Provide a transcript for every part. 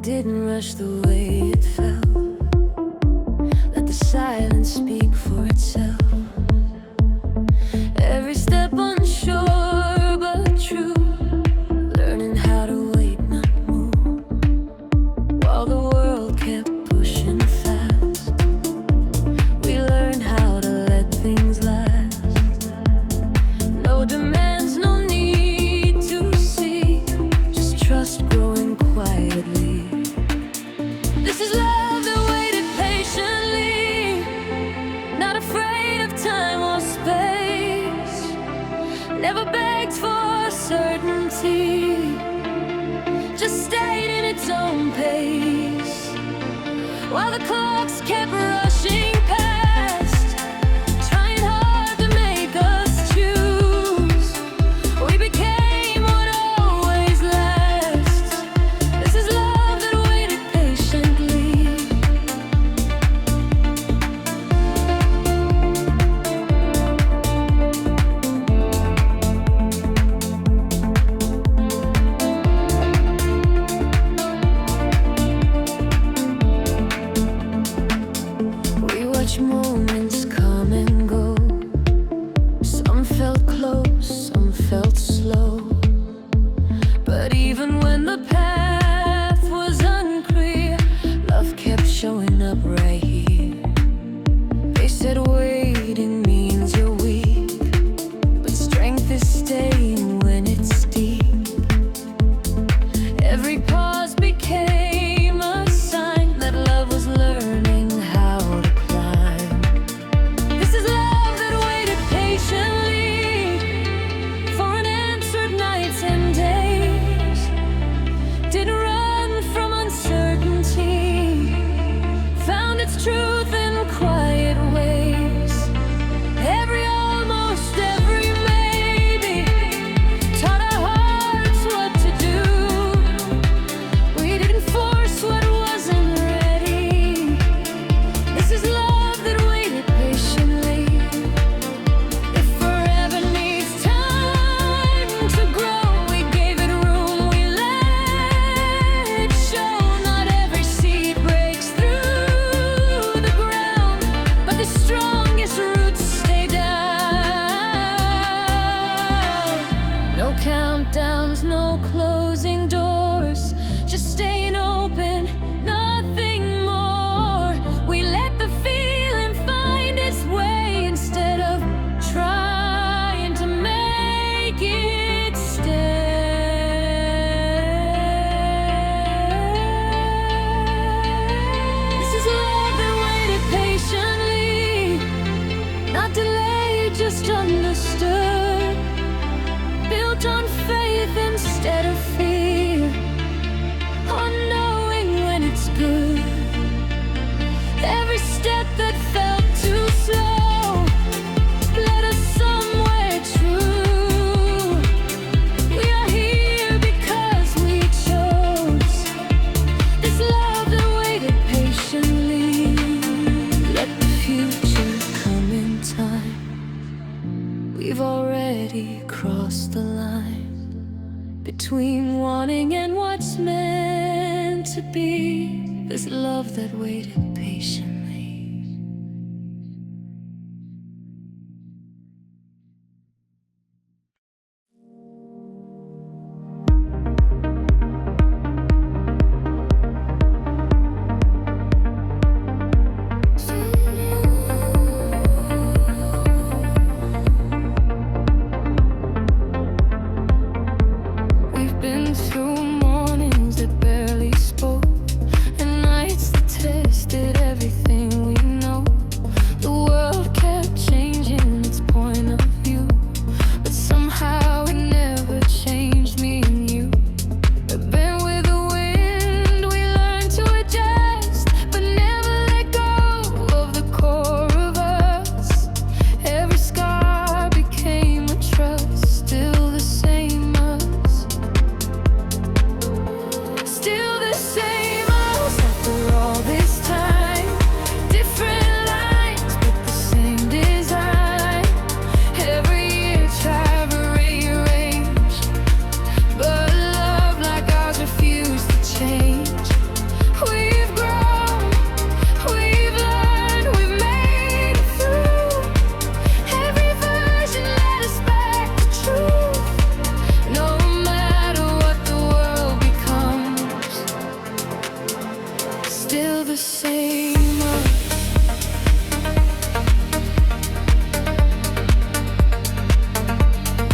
didn't rush the way it felt. Let the silence speak for itself. Every step unsure but true, learning how to wait, not move, while the world kept pushing fast. We learned how to let things last. No demands, no need to see, just trust growing quietly. This is love that waited patiently, not afraid of time or space, never begged for certainty, just stayed in its own pace, while the clocks kept rushing past, trying hard to make us choose. We became what always lasts. This is love that waited patiently. We watch moments come and go. Some felt close, some felt slow. But even when the path was unclear, love kept showing up right here. They said waiting means you're weak, but strength is staying when it's deep. Every pause became a sign that love was learning how to climb. This is love that waited patiently for unanswered nights and days. Didn't run from uncertainty, found its truth in quiet ways. Every almost, every maybe taught our hearts what to do. We didn't force what wasn't ready. This is love that waited patiently. If forever needs time to grow, we gave it room, we let it show. Not every seed breaks through the ground, but the strongest roots stay down. No countdowns, no closing doors, just staying open, nothing more. We let the feeling find its way instead of trying to make it stay. This is love that waited patiently, not delayed, just understood, built on faith instead of fear, on knowing when it's good. Every step that felt too slow led us somewhere true. We are here because we chose this love that waited patiently. Let the future come in time. We've already crossed the line between wanting and what's meant to be. This love that waited patiently. We've been through mornings that barely spoke, and nights that tested everything still the same us.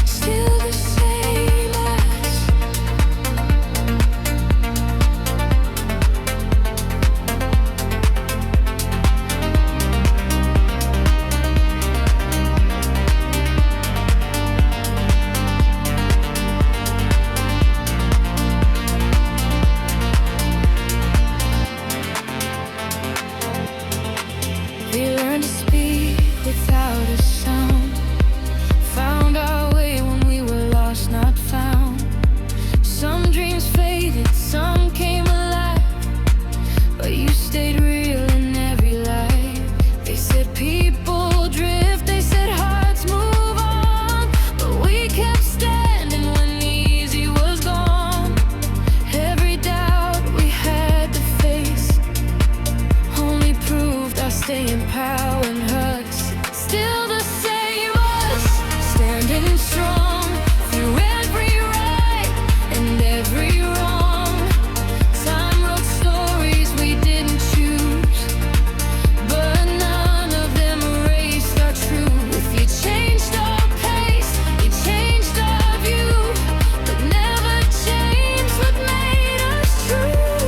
Still the same us. We learned to speak without a sound. Found our way when we were lost, not found. Some dreams faded, some came alive, but you stayed real in every life. They said people drift, they said hearts move on, but we kept standing when the easy was gone. Every doubt we had to face only proved our staying power and hurts. Still the same us, standing strong through every right and every wrong. Time wrote stories we didn't choose, but none of them erased our truth. You changed our pace, you changed our view, but never changed what made us true.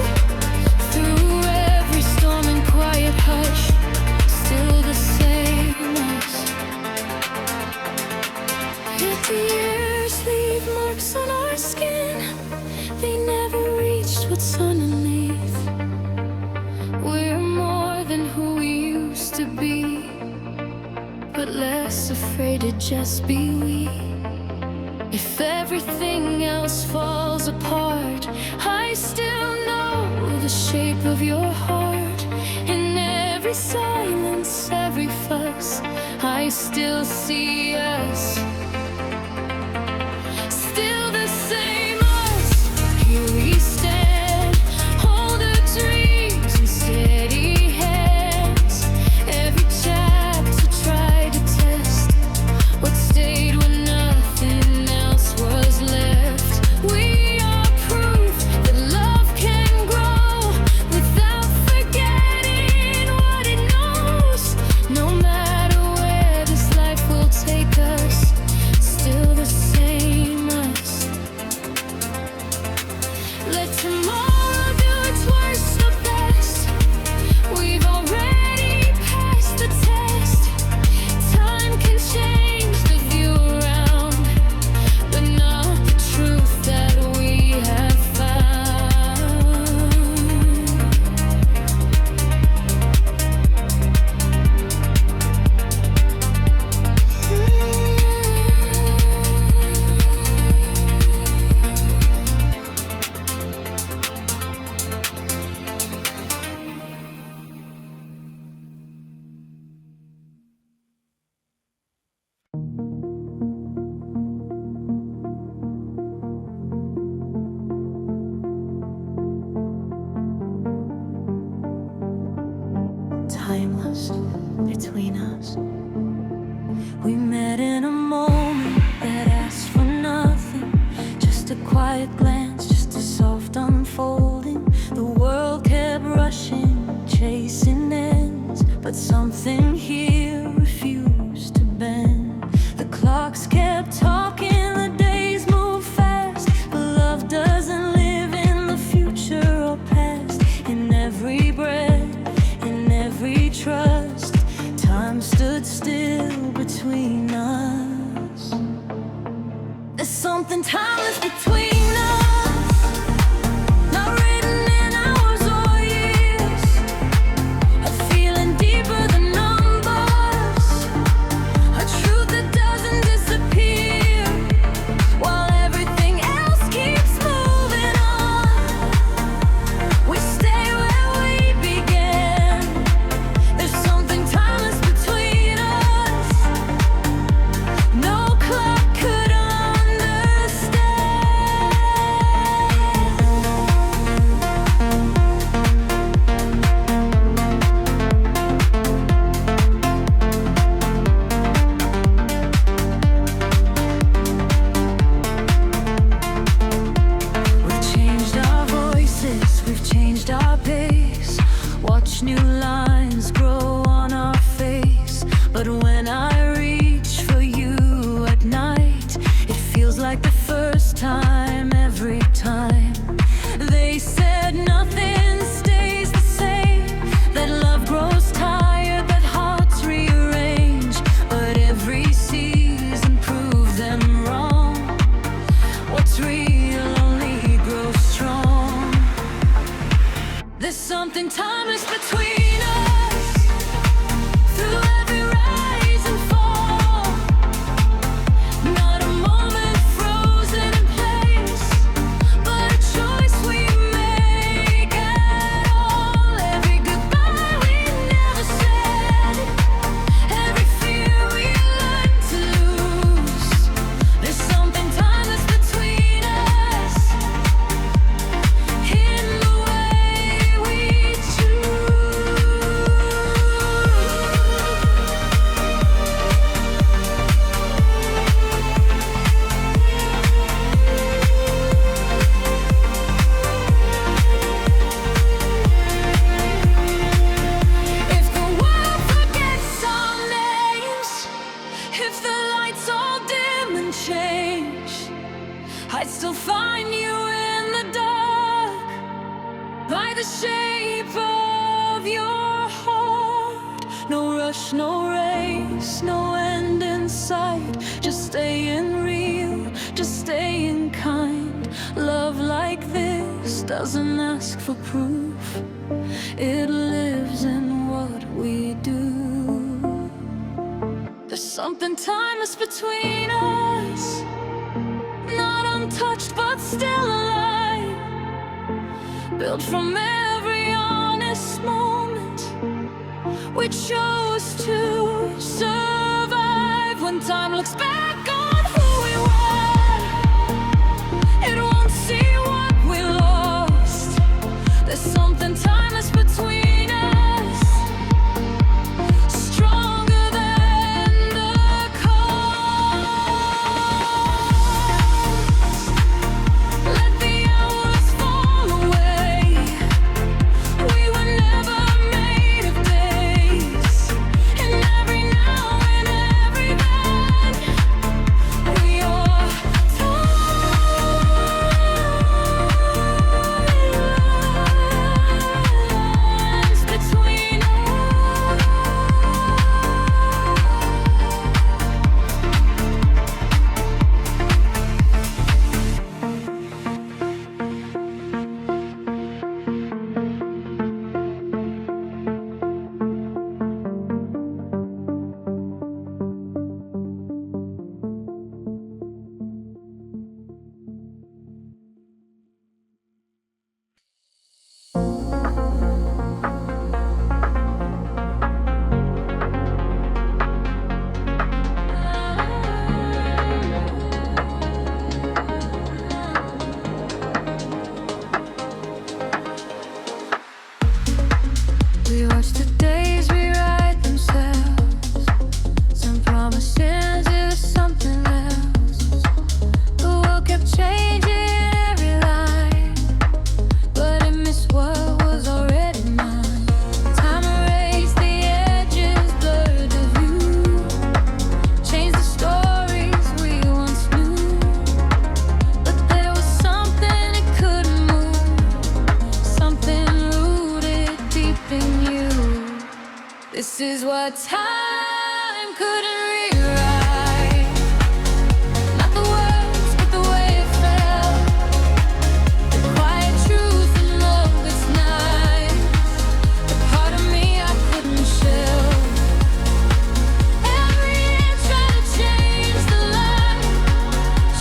Through every storm and quiet hush, still the same us. Yet the years leave marks on our skin, they never reached what's underneath. We're more than who we used to be, but less afraid to just be we. If everything else falls apart, I still know the shape of your heart. In every silence, every fuss, I still see us. Still the same us. Here we stand, hold our dreams in steady hands. Every chapter tried to test what stayed when nothing else was left. We are proof that love can grow without forgetting what it knows. No matter where this life will take us, still the same us. Let tomorrow do its worst or best. We've already passed the test. Time can change the view around, but not the truth that we have found. Timeless between us. We met in a moment that asked for nothing, just a quiet glance, just a soft unfolding. The world kept rushing, chasing ends, but something here refused to bend. The clocks kept talking, the days moved fast, but love doesn't live in the future or past. In every breath, in every trust, time stood still between us. There's something timeless between us. There's something timeless between us. Through every rise and fall, not a moment frozen in place, but a choice we make at all. Every goodbye we never said, every fear we learned to lose. There's something timeless between us, in the way we choose. If the world forgets our names, if the lights all dim and change, I'd still find you in the dark, by the shape of your heart. No rush, no race, no end in sight. Just staying real, just staying kind. Love like this doesn't ask for proof. It lives in what we do. There's something timeless between us, not untouched but still alive, built from every honest moment we chose to survive. When time looks back on who we were, it won't see what we lost. There's something timeless between us, stronger than the cost. Let the hours fall away. We were never made of days. In every now and every then, we are timelines between us. We watch the days rewrite themselves. Some promises, it was something else. The world kept changing every line, but it missed what was already mine. Time erased the edges, blurred the view, changed the stories we once knew. But there was something it couldn't move, something rooted deep in you. This is what time couldn't rewrite. Not the words, but the way it felt. The quiet truth and love that's nice. The part of me I couldn't shelve. Every year tried to change the light,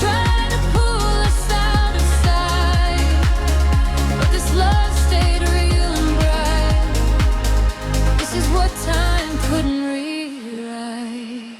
tried to pull us out of sight. But this love stayed real and bright. This is what time couldn't rewrite.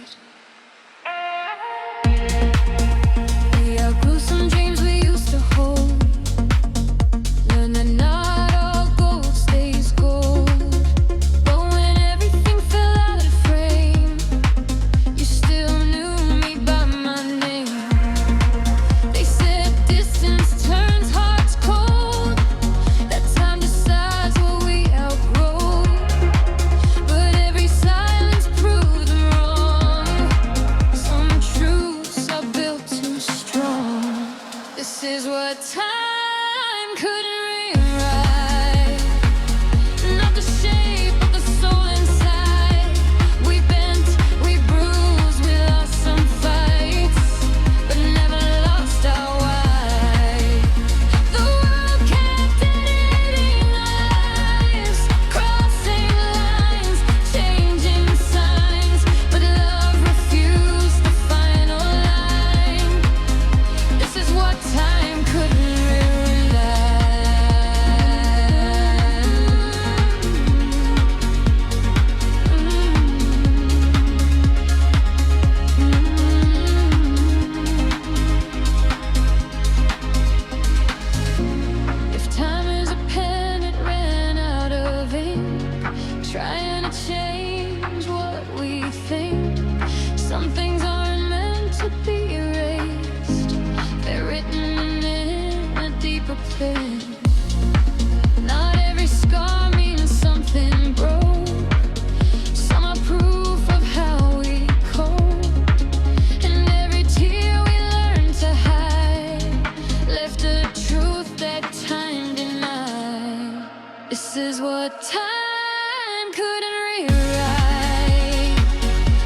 This is what time couldn't rewrite.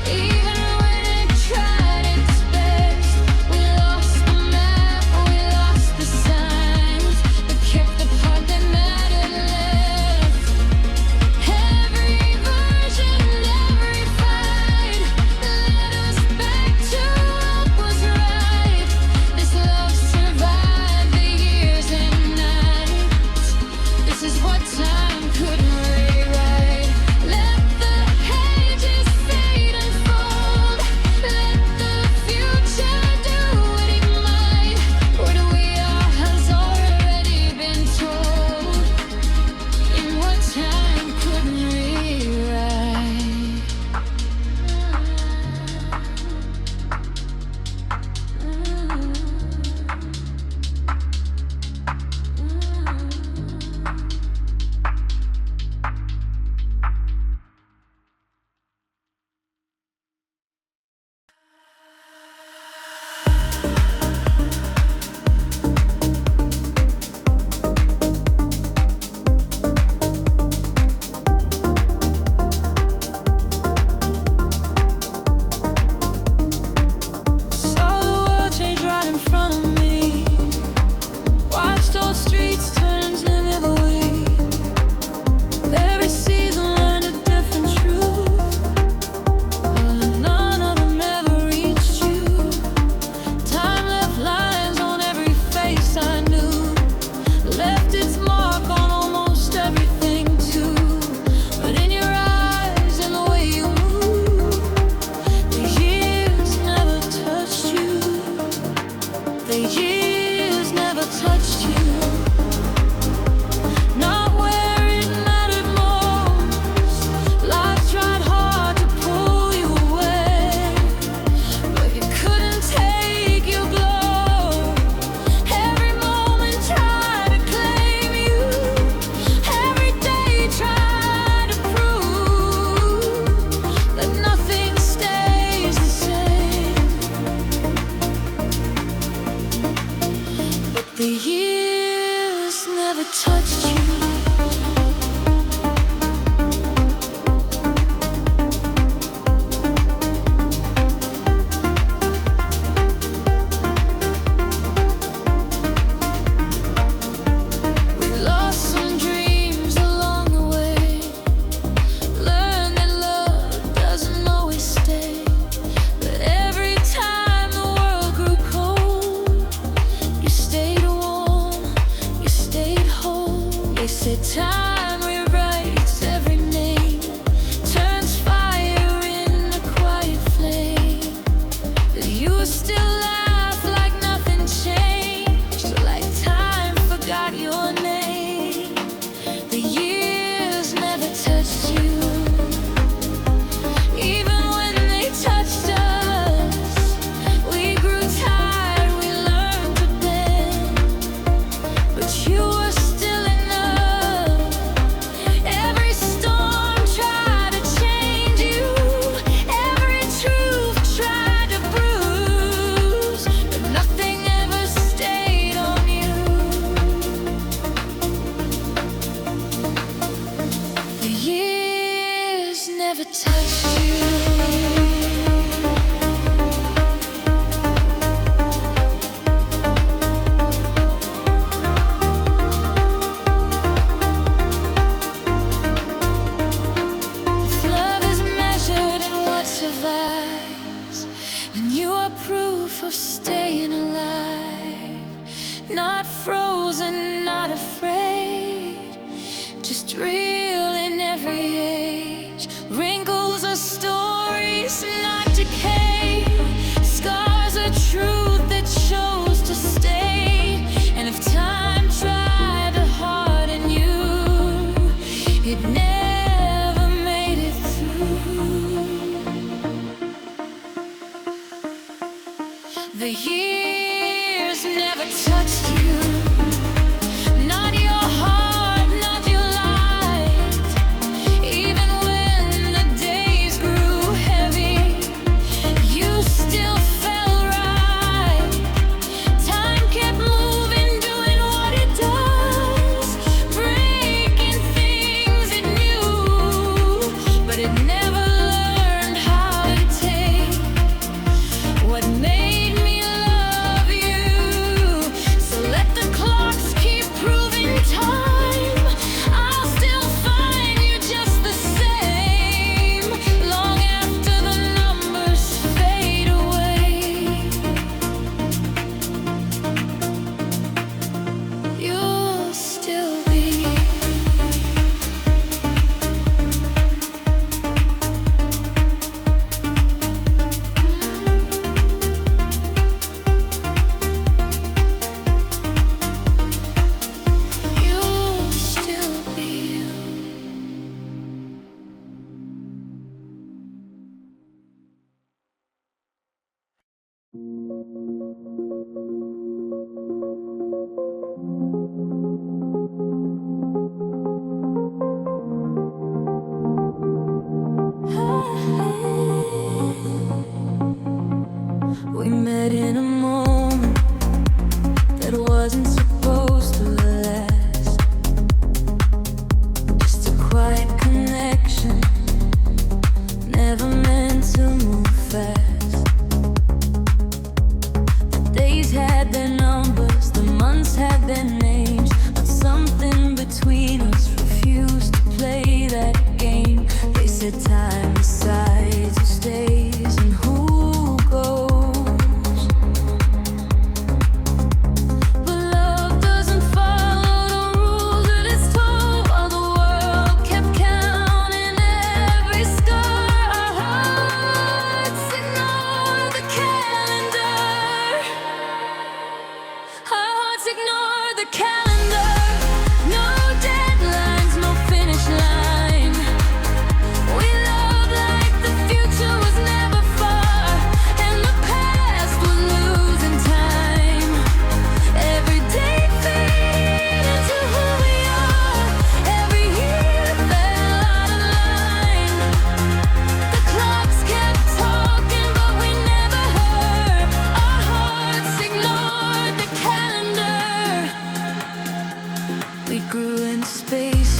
Even when it tried its best, we lost the map, we lost the signs, but kept the part that mattered left. Every version, every fight led us back to what was right. This love survived the years and nights. This is what time couldn't rewrite. Let the pages fade and fold. Let the future do what it might. What we are has already been told. In what time couldn't rewrite. Saw the world change right in front of me. Watched old streets turn to memory. Every season learned a different truth, but none of them ever reached you. Time left lines on every face I knew, left its mark on almost everything too. But in your eyes and the way you move, the years never touched you. The years never touched you. Not where it mattered most. Life tried hard to pull you away, but you couldn't take your glow. Every moment tried to claim you. Every day tried to prove that nothing stays the same. But the years never touched you. We lost some dreams along the way. Learned that love doesn't always stay. But every time the world grew cold, you stayed warm, you stayed whole. They said time rewrites every name, turns fire in a quiet flame. But you still laugh like nothing changed, like time forgot your name. The years never touched you. Even when they touched us, we grew tired, we learned to bend. But you were still enough. Every storm tried to change you. Every truth tried to bruise, but nothing ever stayed on you. The years never touched you. If love is measured in what survives, then you are proof of staying alive. Not frozen, not afraid, just real in every age. Wrinkles are stories, not decay. Scars are truth that chose to stay. And if time tried to harden you, it never made it through. The years never touched you. Not your heart, not your life.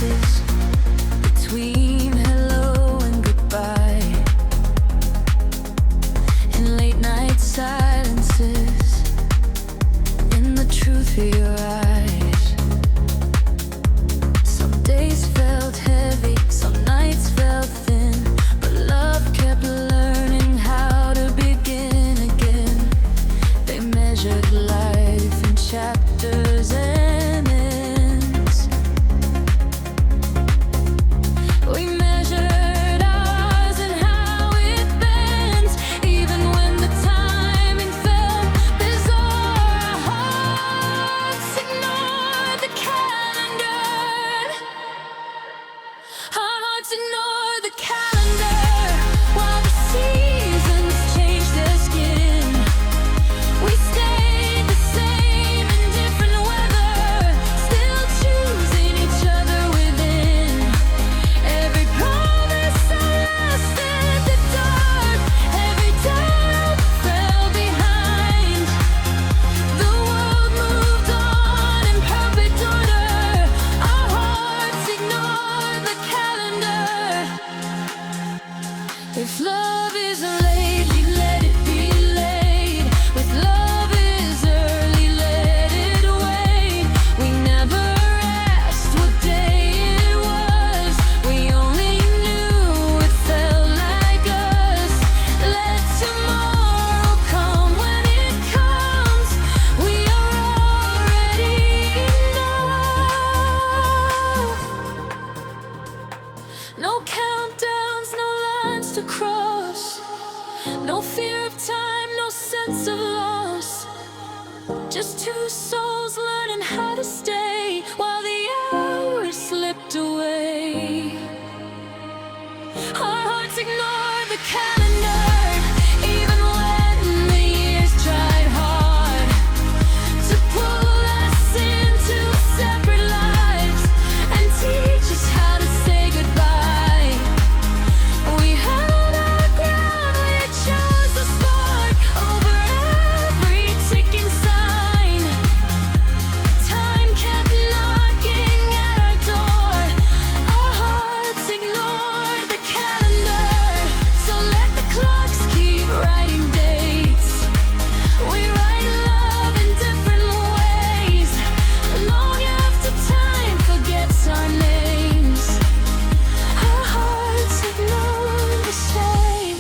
spaces between hello and goodbye, in late night silences, in the truth of your eyes. Some days felt heavy, some nights felt thin, but love kept learning how to begin again. They measured life in chapters and ends. We measured ours and how it bends, even when the timing felt bizarre. Our hearts ignored the calendar. Our hearts ignored the calendar while the seasons changed their skin. We stayed the same in different weather, still choosing each other within. Every promise outlasted the dark, every doubt fell behind. The world moved on in perfect order. Our hearts ignored the calendar. If love isn't lately, let it be late. With love is early, let it wait. We never asked what day it was, we only knew it felt like us. Let tomorrow come when it comes, we are already enough. No countdowns, no lines to cross, no fear of time, no sense of loss. Just two souls learning how to stay while the hours slipped away. Our hearts ignored the calendar, even when the years tried hard to pull us into separate lives and teach us how to say goodbye. We held our ground, we chose the spark over every ticking sign. Time kept knocking at our door. Our hearts ignored the calendar, so let the clocks keep writing dates. We write love in different ways, long after time forgets our names. Our hearts ignore the same.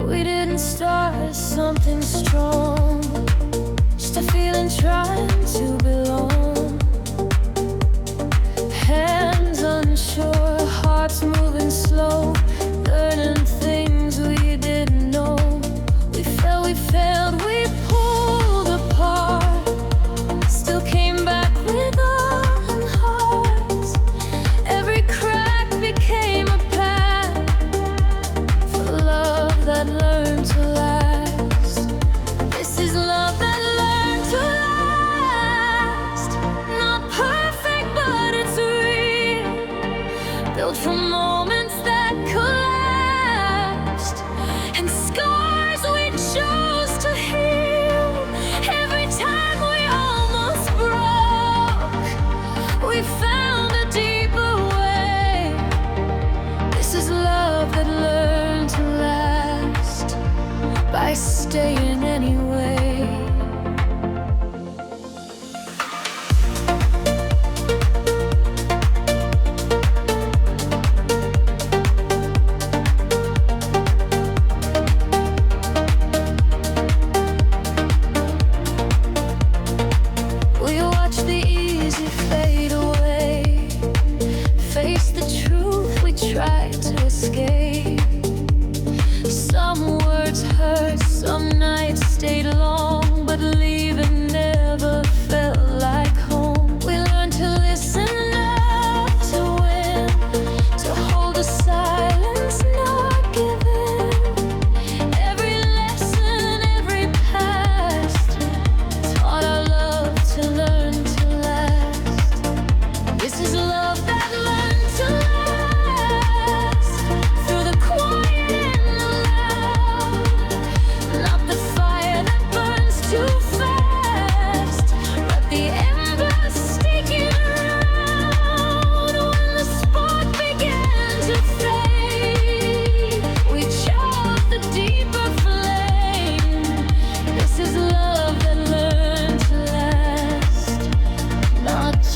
We didn't start as something strong, just a feeling trying to belong. Hands unsure, hearts moving slow, learning things we didn't know. We fell, we failed, we pulled apart, still came back with open hearts. Every crack became a path for love that learned to last. This is love that learned to last. Not perfect, but it's real, built from moments that collapsed and scars we chose to heal. Every time we almost broke, we found a deeper way. This is love that learned to last by staying anyway. We watch the easy fade away, face the truth we tried to escape. Some words hurt, some nights stayed long, but leaving never felt like home. We learned to listen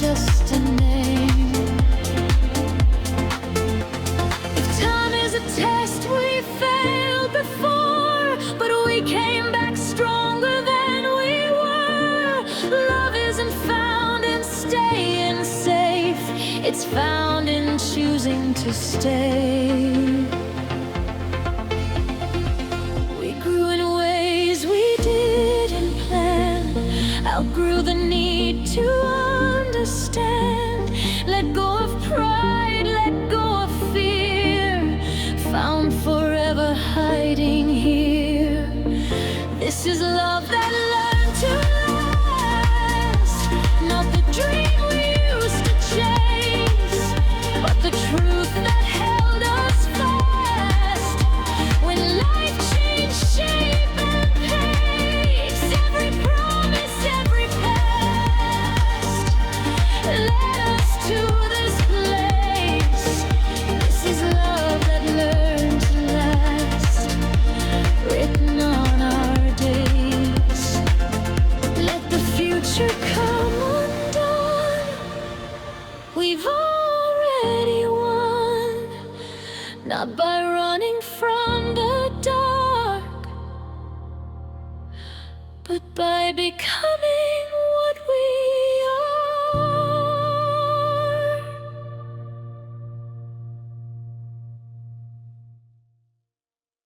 just a name. If time is a test, we failed before, but we came back stronger than we were. Love isn't found in staying safe, it's found in choosing to stay. We grew in ways we didn't plan, outgrew the need to understand. Let go of pride, let go of fear, found forever hiding here. This is love that learned to last, not the dream we used to chase, but the truth that held us fast. When life changed shape and pace, every promise, every past led us to this place. This is love that learned to last, written on our days. Let the future come undone, we've already won, not by running from the dark, but by becoming